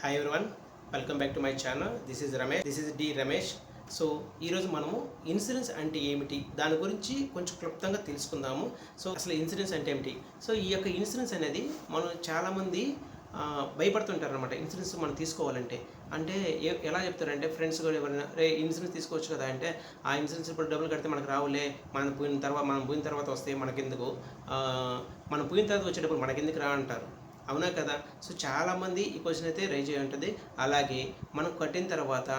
Hi everyone, welcome back to my channel. This is Ramesh. This is D Ramesh. So ఈరోజు మనము insurance అంటే ఏమిటి, దాని గురించి కొంచెం క్లుప్తంగా తెలుసుకుందాము. సో అసలు ఇన్సూరెన్స్ అంటే ఏమిటి? సో ఈ యొక్క ఇన్సూరెన్స్ అనేది మనం చాలామంది భయపడుతుంటారు అనమాట. ఇన్సూరెన్స్ మనం తీసుకోవాలంటే అంటే ఎలా చెప్తారంటే ఫ్రెండ్స్ కూడా ఎవరైనా రే ఇన్సూరెన్స్ తీసుకోవచ్చు కదా అంటే, ఆ ఇన్సూరెన్స్ ఇప్పుడు డబ్బులు కడితే మనకు రావులే, మనం పోయిన తర్వాత వస్తే మనకెందుకు, మనం పోయిన తర్వాత వచ్చే డబ్బులు మనకెందుకు రా అంటారు. అవునా కదా? సో చాలామంది ఈ క్వశ్చన్ అయితే రైజ్ అయ్యి ఉంటుంది. అలాగే మనం కట్టిన తర్వాత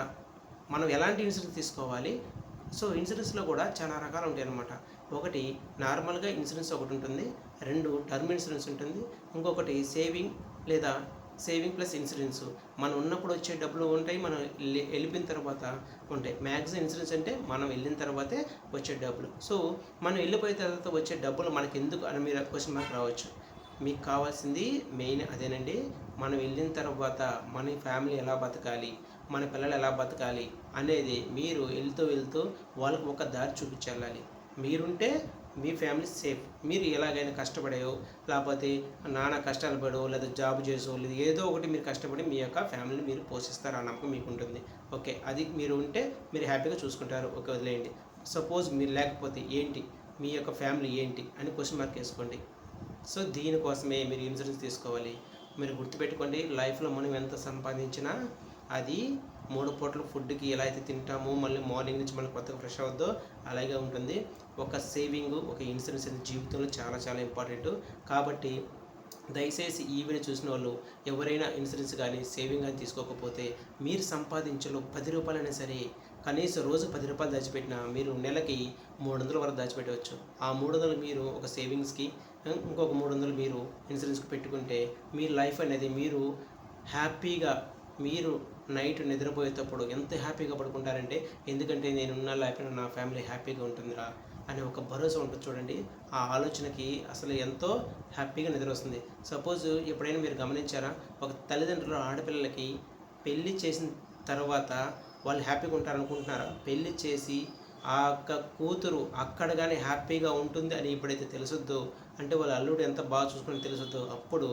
మనం ఎలాంటి ఇన్సూరెన్స్ తీసుకోవాలి? సో ఇన్సూరెన్స్లో కూడా చాలా రకాలు ఉంటాయి అన్నమాట. ఒకటి నార్మల్గా ఇన్సూరెన్స్ ఒకటి ఉంటుంది, రెండు టర్మ్ ఇన్సూరెన్స్ ఉంటుంది, ఇంకొకటి సేవింగ్ ప్లస్ ఇన్సూరెన్స్. మనం ఉన్నప్పుడు వచ్చే డబ్బులు ఉంటాయి, మనం వెళ్ళిపోయిన తర్వాత ఉంటాయి. మ్యాక్సిమం ఇన్సూరెన్స్ అంటే మనం వెళ్ళిన తర్వాతే వచ్చే డబ్బులు. సో మనం వెళ్ళిపోయిన తర్వాత వచ్చే డబ్బులు మనకి ఎందుకు అని మీరు క్వశ్చన్ మార్క్ రావచ్చు. మీకు కావాల్సింది మెయిన్ అదేనండి. మనం వెళ్ళిన తర్వాత మన ఫ్యామిలీ ఎలా బతకాలి, మన పిల్లలు ఎలా బతకాలి అనేది మీరు వెళ్తూ వాళ్ళకి ఒక దారి చూపించాలి. మీరుంటే మీ ఫ్యామిలీ సేఫ్. మీరు ఎలాగైనా కష్టపడేయో, లేకపోతే నానా కష్టాలు పడో, లేదా జాబ్ చేసో, లేదా ఏదో ఒకటి మీరు కష్టపడి మీ యొక్క ఫ్యామిలీని మీరు పోషిస్తారు, ఆ నమ్మకం మీకు ఉంటుంది. ఓకే, అది మీరు ఉంటే మీరు హ్యాపీగా చూసుకుంటారు. ఓకే, వదిలేయండి. సపోజ్ మీరు లేకపోతే ఏంటి, మీ యొక్క ఫ్యామిలీ ఏంటి అని క్వశ్చన్ మార్క్ వేసుకోండి. సో దీనికోసమే మీరు ఇన్సూరెన్స్ తీసుకోవాలి. మీరు గుర్తుపెట్టుకోండి, లైఫ్లో మనం ఎంత సంపాదించినా అది 3 పూటల ఫుడ్కి ఎలా అయితే తింటామో, మళ్ళీ మార్నింగ్ నుంచి మళ్ళీ కొత్తగా ఫ్రెష్ అవుద్దో అలాగే ఉంటుంది. ఒక సేవింగ్, ఒక ఇన్సూరెన్స్ అనేది జీవితంలో చాలా చాలా ఇంపార్టెంట్. కాబట్టి దయచేసి ఈ వీడియో చూసిన వాళ్ళు ఎవరైనా ఇన్సూరెన్స్ కానీ సేవింగ్ కానీ తీసుకోకపోతే, మీరు సంపాదించలో 10 రూపాయలైనా సరే, కనీసం రోజు 10 రూపాయలు దాచిపెట్టినా మీరు నెలకి 300 వరకు దాచిపెట్టవచ్చు. ఆ 300 మీరు ఒక సేవింగ్స్కి, ఇంకొక 300 మీరు ఇన్సూరెన్స్కి పెట్టుకుంటే మీ లైఫ్ అనేది మీరు హ్యాపీగా, మీరు నైట్ నిద్రపోయేటప్పుడు ఎంత హ్యాపీగా పడుకుంటారంటే, ఎందుకంటే నేనున్న లేకపోయినా నా ఫ్యామిలీ హ్యాపీగా ఉంటుందిరా అనే ఒక భరోసా ఉంటుంది. చూడండి, ఆ ఆలోచనకి అసలు ఎంతో హ్యాపీగా నిద్ర వస్తుంది. సపోజ్ ఎప్పుడైనా మీరు గమనించారా, ఒక తల్లిదండ్రులు ఆడపిల్లలకి పెళ్ళి చేసిన తర్వాత వాళ్ళు హ్యాపీగా ఉంటారనుకుంటున్నారా? పెళ్ళి చేసి ఆ యొక్క కూతురు అక్కడ కానీ హ్యాపీగా ఉంటుంది అని ఎప్పుడైతే తెలుసుద్దో, అంటే వాళ్ళ అల్లుడు ఎంత బాగా చూసుకుని తెలుసుద్దో, అప్పుడు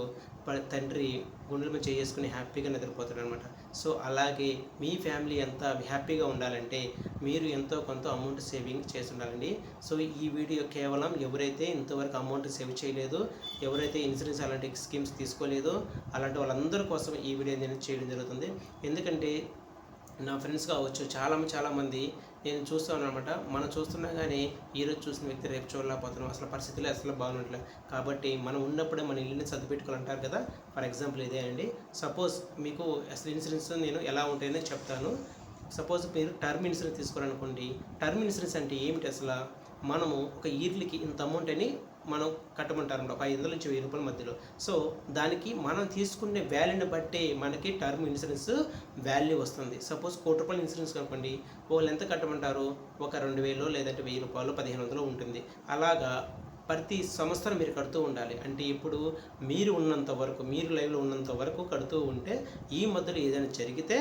తండ్రి గుండెల మీద చేసుకుని హ్యాపీగా నిద్రపోతాడు అనమాట. సో అలాగే మీ ఫ్యామిలీ ఎంత హ్యాపీగా ఉండాలంటే మీరు ఎంతో కొంత అమౌంట్ సేవింగ్ చేసి ఉండాలండి. సో ఈ వీడియో కేవలం ఎవరైతే ఇంతవరకు అమౌంట్ సేవ్ చేయలేదో, ఎవరైతే ఇన్సూరెన్స్ అలాంటి స్కీమ్స్ తీసుకోలేదో అలాంటి వాళ్ళందరి కోసం ఈ వీడియో నేను చేయడం జరుగుతుంది. ఎందుకంటే నా ఫ్రెండ్స్ కావచ్చు, చాలామంది నేను చూస్తాను అనమాట. మనం చూస్తున్నా కానీ ఈరోజు చూసిన వ్యక్తి రేపు చూడలేకపోతున్నాం, అసలు పరిస్థితులు అసలు బాగుండట్లేదు. కాబట్టి మనం ఉన్నప్పుడే మన ఇల్లుని సర్దిపెట్టుకోవాలంటారు కదా. ఫర్ ఎగ్జాంపుల్ ఇదే అండి. సపోజ్ మీకు అసలు ఇన్సూరెన్స్ నేను ఎలా ఉంటాయని చెప్తాను. సపోజ్ మీరు టర్మ్ ఇన్సూరెన్స్ తీసుకోవాలనుకోండి. టర్మ్ ఇన్సూరెన్స్ అంటే ఏమిటి అసలు? మనము ఒక ఇయర్లీకి ఇంత అమౌంట్ అని మనం కట్టమంటారు, ఒక 500 నుంచి 1000 రూపాయల మధ్యలో. సో దానికి మనం తీసుకునే వాల్యూని బట్టే మనకి టర్మ్ ఇన్సూరెన్స్ వాల్యూ వస్తుంది. సపోజ్ 1 కోటి రూపాయల ఇన్సూరెన్స్ కనుకోండి, వాళ్ళు ఎంత కట్టమంటారు? ఒక 2000 లేదంటే 1000 రూపాయలు, 1500 ఉంటుంది. అలాగా ప్రతి సంవత్సరం మీరు కడుతూ ఉండాలి. అంటే ఇప్పుడు మీరు ఉన్నంత వరకు, మీరు లైవ్లో ఉన్నంత వరకు కడుతూ ఉంటే, ఈ మధ్యలో ఏదైనా జరిగితే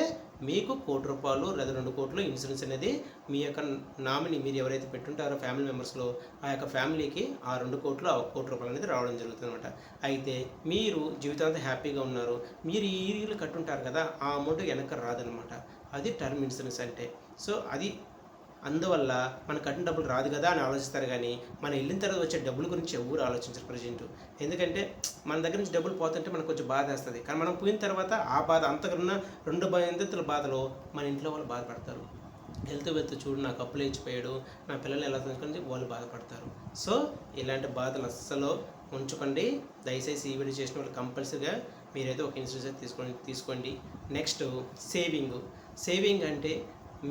మీకు 1 కోటి రూపాయలు లేదా 2 కోట్లు ఇన్సూరెన్స్ అనేది మీ యొక్క నామినీ, మీరు ఎవరైతే పెట్టుంటారో ఫ్యామిలీ మెంబర్స్లో, ఆ యొక్క ఫ్యామిలీకి ఆ 2 కోట్లు, ఆ 1 కోటి రూపాయలు అనేది రావడం జరుగుతుంది అనమాట. అయితే మీరు జీవితాంతం హ్యాపీగా ఉన్నారు, మీరు ఈ ఇయర్లు కట్టుంటారు కదా, ఆ అమౌంట్ వెనక రాదనమాట. అది టర్మ్ ఇన్సూరెన్స్ అంటే. సో అది అందువల్ల మన కట్టిన డబ్బులు రాదు కదా అని ఆలోచిస్తారు, కానీ మన వెళ్ళిన తర్వాత వచ్చే డబ్బుల గురించి ఎవరు ఆలోచించరు ప్రజెంట్. ఎందుకంటే మన దగ్గర నుంచి డబ్బులు పోతుంటే మనకు కొంచెం బాధ వేస్తుంది, కానీ మనం పోయిన తర్వాత ఆ బాధ అంతకన్నా 2 ఇంతల బాధలో మన ఇంట్లో వాళ్ళు బాధపడతారు. వెళ్తూ చూడు నాకు అప్పులు ఇచ్చిపోయాడు, నా పిల్లలు ఎలా తీసుకొని వాళ్ళు బాధపడతారు. సో ఇలాంటి బాధలు అస్సలు ఉంచుకోండి. దయచేసి ఈ వీడియో చేసిన వాళ్ళు కంపల్సరీగా మీరైతే ఒక ఇన్సూరెన్స్ తీసుకోండి. నెక్స్ట్ సేవింగ్ అంటే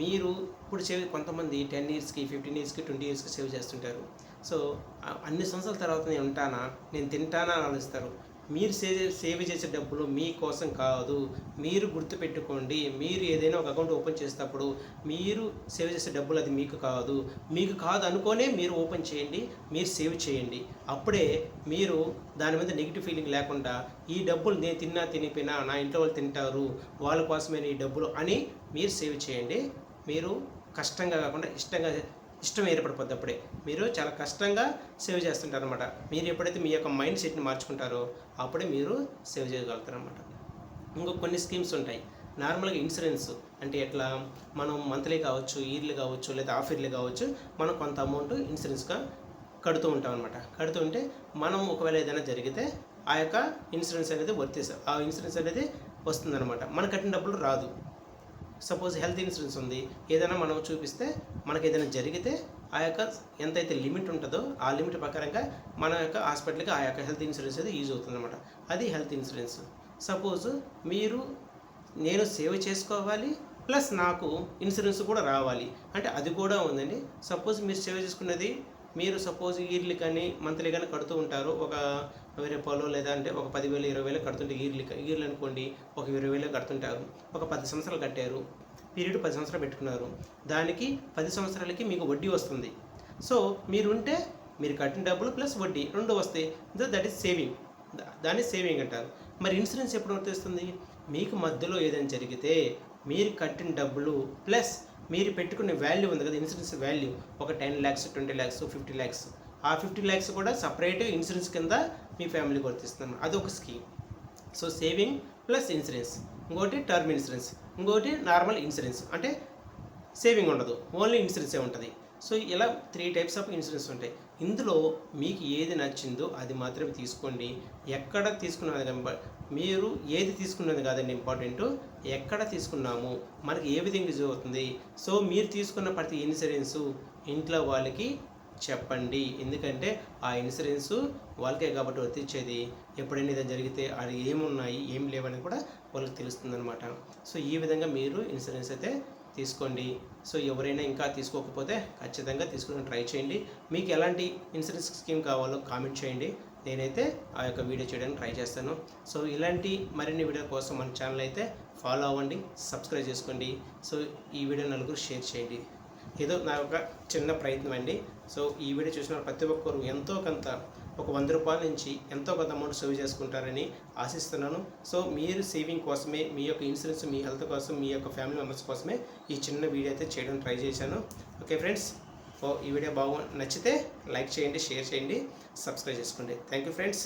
మీరు ఇప్పుడు కొంతమంది 10 ఇయర్స్కి, 15 ఇయర్స్కి, 20 ఇయర్స్కి సేవ్ చేస్తుంటారు. సో అన్ని సంవత్సరాల తర్వాత నేను తింటానా అని ఆలోచిస్తారు. మీరు సేవ్ చేసే డబ్బులు మీకోసం కాదు. మీరు గుర్తుపెట్టుకోండి, మీరు ఏదైనా ఒక అకౌంట్ ఓపెన్ చేసేటప్పుడు మీరు సేవ్ చేసే డబ్బులు అది మీకు కాదు అనుకోనే మీరు ఓపెన్ చేయండి, మీరు సేవ్ చేయండి. అప్పుడే మీరు దాని మీద నెగిటివ్ ఫీలింగ్ లేకుండా, ఈ డబ్బులు నేను తినిపోయినా నా ఇంట్లో వాళ్ళు తింటారు, వాళ్ళ కోసమే ఈ డబ్బులు అని మీరు సేవ్ చేయండి. మీరు కష్టంగా కాకుండా ఇష్టం ఏర్పడిపోద్ది. అప్పుడే మీరు చాలా కష్టంగా సేవ్ చేస్తుంటారు అనమాట. మీరు ఎప్పుడైతే మీ యొక్క మైండ్ సెట్ని మార్చుకుంటారో అప్పుడే మీరు సేవ్ చేయగలుగుతారు అనమాట. ఇంకో కొన్ని స్కీమ్స్ ఉంటాయి. నార్మల్గా ఇన్సూరెన్స్ అంటే ఎట్లా, మనం మంత్లీ కావచ్చు, ఇయర్లీ కావచ్చు, లేదా హాఫ్ ఇయర్లీ కావచ్చు, మనం కొంత అమౌంట్ ఇన్సూరెన్స్గా కడుతూ ఉంటాం అనమాట. కడుతూ ఉంటే మనం ఒకవేళ ఏదైనా జరిగితే ఆ యొక్క ఇన్సూరెన్స్ అనేది ఆ ఇన్సూరెన్స్ అనేది వస్తుందన్నమాట. మనం కట్టిన డబ్బులు రాదు. సపోజ్ హెల్త్ ఇన్సూరెన్స్ ఉంది, ఏదైనా మనం చూపిస్తే మనకి ఏదైనా జరిగితే ఆ యొక్క ఎంతైతే లిమిట్ ఉంటుందో ఆ లిమిట్ ప్రకారంగా మన యొక్క హాస్పిటల్కి ఆ యొక్క హెల్త్ ఇన్సూరెన్స్ అనేది యూజ్ అవుతుందన్నమాట. అది హెల్త్ ఇన్సూరెన్స్. సపోజ్ నేను సేవ్ చేసుకోవాలి ప్లస్ నాకు ఇన్సూరెన్స్ కూడా రావాలి అంటే అది కూడా ఉందండి. సపోజ్ మీరు సేవ్ చేసుకున్నది మీరు సపోజ్ ఇయర్లీ కానీ మంత్లీ కానీ కడుతూ ఉంటారు. ఒక రూపాయలు లేదా అంటే ఒక 10,000 20,000 కడుతుంటే ఇయర్లీ అనుకోండి ఒక 20,000 కడుతుంటారు. ఒక 10 సంవత్సరాలు కట్టారు, పీరియడ్ 10 సంవత్సరాలు పెట్టుకున్నారు. దానికి 10 సంవత్సరాలకి మీకు వడ్డీ వస్తుంది. సో మీరు కట్టిన డబ్బులు ప్లస్ వడ్డీ 2 వస్తాయి. That is saving. దాన్ని సేవింగ్ అంటారు. మరి ఇన్సూరెన్స్ ఎప్పుడు వర్తిస్తుంది? మీకు మధ్యలో ఏదైనా జరిగితే మీరు కట్టిన డబ్బులు ప్లస్ మీరు పెట్టుకునే వాల్యూ ఉంది కదా, ఇన్సూరెన్స్ వాల్యూ ఒక 10 lakhs 20 lakhs 50 lakhs, ఆ 50 lakhs కూడా సపరేట్ ఇన్సూరెన్స్ కింద మీ ఫ్యామిలీకి వర్తిస్తుంది. అదొక scheme. So saving plus insurance. ఇంకోటి టర్మ్ ఇన్సూరెన్స్, ఇంకోటి నార్మల్ ఇన్సూరెన్స్. అంటే సేవింగ్ ఉండదు, ఓన్లీ ఇన్సూరెన్సే ఉంటుంది. సో ఇలా 3 types ఆఫ్ ఇన్సూరెన్స్ ఉంటాయి. ఇందులో మీకు ఏది నచ్చిందో అది మాత్రమే తీసుకోండి. ఎక్కడ తీసుకున్నది మీరు ఏది తీసుకున్నది కాదండి ఇంపార్టెంట్, ఎక్కడ తీసుకున్నాము, మనకి ఏ విధంగా యూజ్ అవుతుంది. సో మీరు తీసుకున్న ప్రతి ఇన్సూరెన్సు ఇంట్లో వాళ్ళకి చెప్పండి. ఎందుకంటే ఆ ఇన్సూరెన్సు వాళ్ళకే కాబట్టి వర్తించేది. ఎప్పుడైనా ఏదైనా జరిగితే అది ఏమున్నాయి ఏం లేవని కూడా వాళ్ళకి తెలుస్తుంది అనమాట. సో ఈ విధంగా మీరు ఇన్సూరెన్స్ అయితే తీసుకోండి. సో ఎవరైనా ఇంకా తీసుకోకపోతే ఖచ్చితంగా తీసుకుని ట్రై చేయండి. మీకు ఎలాంటి ఇన్సూరెన్స్ స్కీమ్ కావాలో కామెంట్ చేయండి. నేనైతే ఆ యొక్క వీడియో చేయడానికి ట్రై చేస్తాను. సో ఇలాంటి మరిన్ని వీడియో కోసం మన ఛానల్ అయితే ఫాలో అవ్వండి, సబ్స్క్రైబ్ చేసుకోండి. సో ఈ వీడియో నలుగురు షేర్ చేయండి. ఏదో నా ఒక చిన్న ప్రయత్నం అండి. సో ఈ వీడియో చూసిన ప్రతి ఒక్కరు ఎంతో కొంత ఒక 100 రూపాయల నుంచి ఎంతో కొంత అమౌంట్ సేవ్ చేసుకుంటారని ఆశిస్తున్నాను. సో మీరు సేవింగ్ కోసమే, మీ యొక్క ఇన్సూరెన్స్, మీ హెల్త్ కోసం, మీ యొక్క ఫ్యామిలీ మెంబర్స్ కోసమే ఈ చిన్న వీడియో అయితే చేయడం ట్రై చేశాను. ఓకే ఫ్రెండ్స్, ఈ వీడియో నచ్చితే లైక్ చేయండి, షేర్ చేయండి, సబ్స్క్రైబ్ చేసుకోండి. Thank you friends.